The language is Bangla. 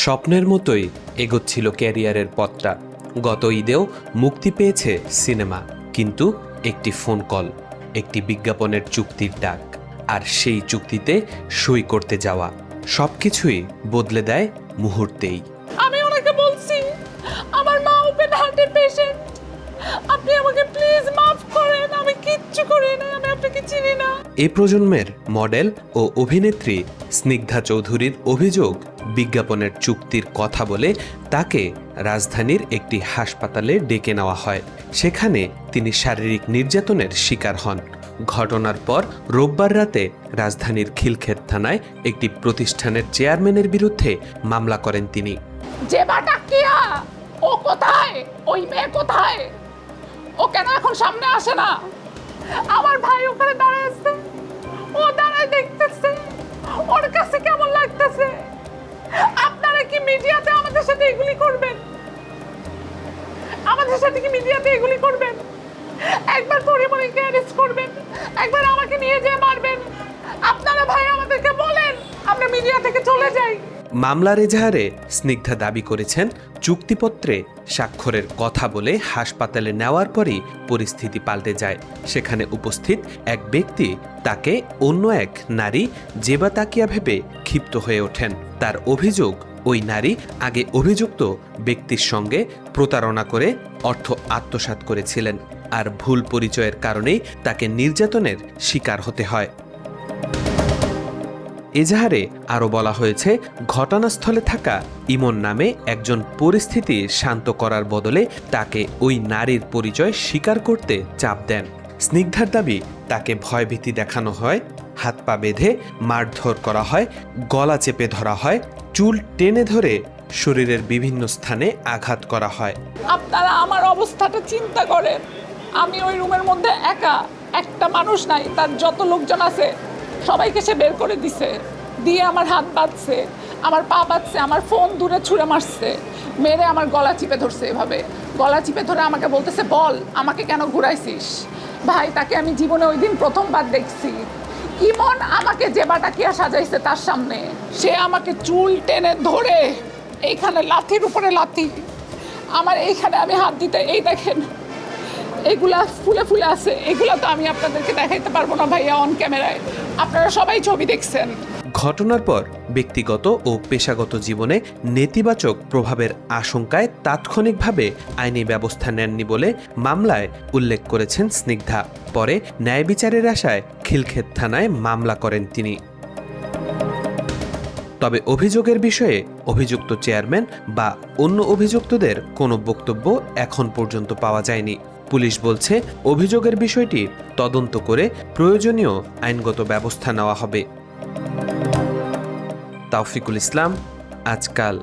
স্বপ্নের মতোই এগোচ্ছিল ক্যারিয়ারের পথটা। গত ঈদেও মুক্তি পেয়েছে সিনেমা, কিন্তু একটি ফোন কল, একটি বিজ্ঞাপনের চুক্তির ডাক, আর সেই চুক্তিতে সই করতে যাওয়া সবকিছুই বদলে দেয় মুহূর্তেই। আমি ওনাকে বলছি আমার মা ওপেন হার্টের পেশেন্ট, আপনি আমাকে প্লিজ মাফ করেন, আমি কিচ্ছু করি না, আমি আপনাকে চিনি না। এ প্রজন্মের মডেল ও অভিনেত্রী স্নিগ্ধা চৌধুরীর অভিযোগ, বিজ্ঞাপনের চুক্তির কথা বলে তাকে রাজধানীর একটি হাসপাতালে ডেকে নেওয়া হয়। সেখানে তিনি শারীরিক নির্যাতনের শিকার হন। ঘটনার পর রোববার রাতে রাজধানীর খিলক্ষেত থানায় একটি প্রতিষ্ঠানের চেয়ারম্যানের বিরুদ্ধে মামলা করেন তিনি। যে বাটা কিয়া, ও কোথায়? ওই মেয়ে কোথায়? ও কেন এখন সামনে আসে না? আমার ভাই ওখানে দাঁড়ায় আছে, ও দাঁড়ায় দেখতেছে, ওর কাছে কেমন লাগতেছে। আপনারা কি মিডিয়াতে আমাদের সাথে এগুলি করবেন? আমাদের সাথে কি মিডিয়াতে এগুলি করবেন? একবার পরিমণিকে অ্যারেস্ট করবেন, একবার আমাকে নিয়ে যেয়ে মারবেন। আপনারা ভাই আমাদেরকে বলেন, আমরা মিডিয়া থেকে চলে যাই। মামলার এজাহারে স্নিগ্ধা দাবি করেছেন, চুক্তিপত্রে স্বাক্ষরের কথা বলে হাসপাতালে নেওয়ার পরই পরিস্থিতি পাল্টে যায়। সেখানে উপস্থিত এক ব্যক্তি তাকে অন্য এক নারী জেবা তাকিয়া ভেবে ক্ষিপ্ত হয়ে ওঠেন। তার অভিযোগ, ওই নারী আগে অভিযুক্ত ব্যক্তির সঙ্গে প্রতারণা করে অর্থ আত্মসাৎ করেছিলেন, আর ভুল পরিচয়ের কারণেই তাকে নির্যাতনের শিকার হতে হয়। এজাহারে আরও বলা হয়েছে, ঘটনাস্থলে থাকা ইমন নামে একজন পরিস্থিতি শান্ত করার বদলে তাকে ওই নারীর পরিচয় স্বীকার করতে চাপ দেন। স্নিগ্ধার দাবি, তাকে ভয়ভীতি দেখানো হয়, হাত পা বেঁধে মারধর করা হয়, গলা চেপে ধরা হয়, চুল টেনে ধরে শরীরের বিভিন্ন স্থানে আঘাত করা হয়। আপনারা আমার অবস্থাটা চিন্তা করেন, আমি ওই রুমের মধ্যে একা, একটা মানুষ নাই, তার যত লোকজন আছে সবাইকে সে বের করে দিছে, দিয়ে আমার হাত বাঁধছে, আমার পা বাঁধছে, আমার ফোন দূরে ছুঁড়ে মারছে, মেরে আমার গলা চিপে ধরছে। এভাবে গলা চিপে ধরে আমাকে বলতেছে, বল আমাকে কেন ঘুরাইছিস। ভাই, তাকে আমি জীবনে ওই দিন প্রথমবার দেখছি। ইমন আমাকে যে বাটাকিয়া সাজাইছে তার সামনে, সে আমাকে চুল টেনে ধরে এইখানে লাথির উপরে লাথি, আমার এইখানে আমি হাত দিতে, এই দেখেন এগুলা ফুলে ফুলে আছে, এগুলা তো আমি আপনাদেরকে দেখাইতে পারবো না ভাইয়া অন ক্যামেরায়, আপনারা সবাই ছবি দেখছেন। ঘটনার পর ব্যক্তিগত ও পেশাগত জীবনে নেতিবাচক প্রভাবের আশঙ্কায় তাৎক্ষণিকভাবে আইনি ব্যবস্থা নেননি বলে মামলায় উল্লেখ করেছেন স্নিগ্ধা। পরে ন্যায় বিচারের আশায় খিলক্ষেত থানায় মামলা করেন তিনি। তবে অভিযোগের বিষয়ে অভিযুক্ত চেয়ারম্যান বা অন্য অভিযুক্তদের কোনো বক্তব্য এখন পর্যন্ত পাওয়া যায়নি। পুলিশ বলছে, অভিযোগের বিষয়টি তদন্ত করে প্রয়োজনীয় আইনগত ব্যবস্থা নেওয়া হবে। তাওফিকুল ইসলাম, আজকাল।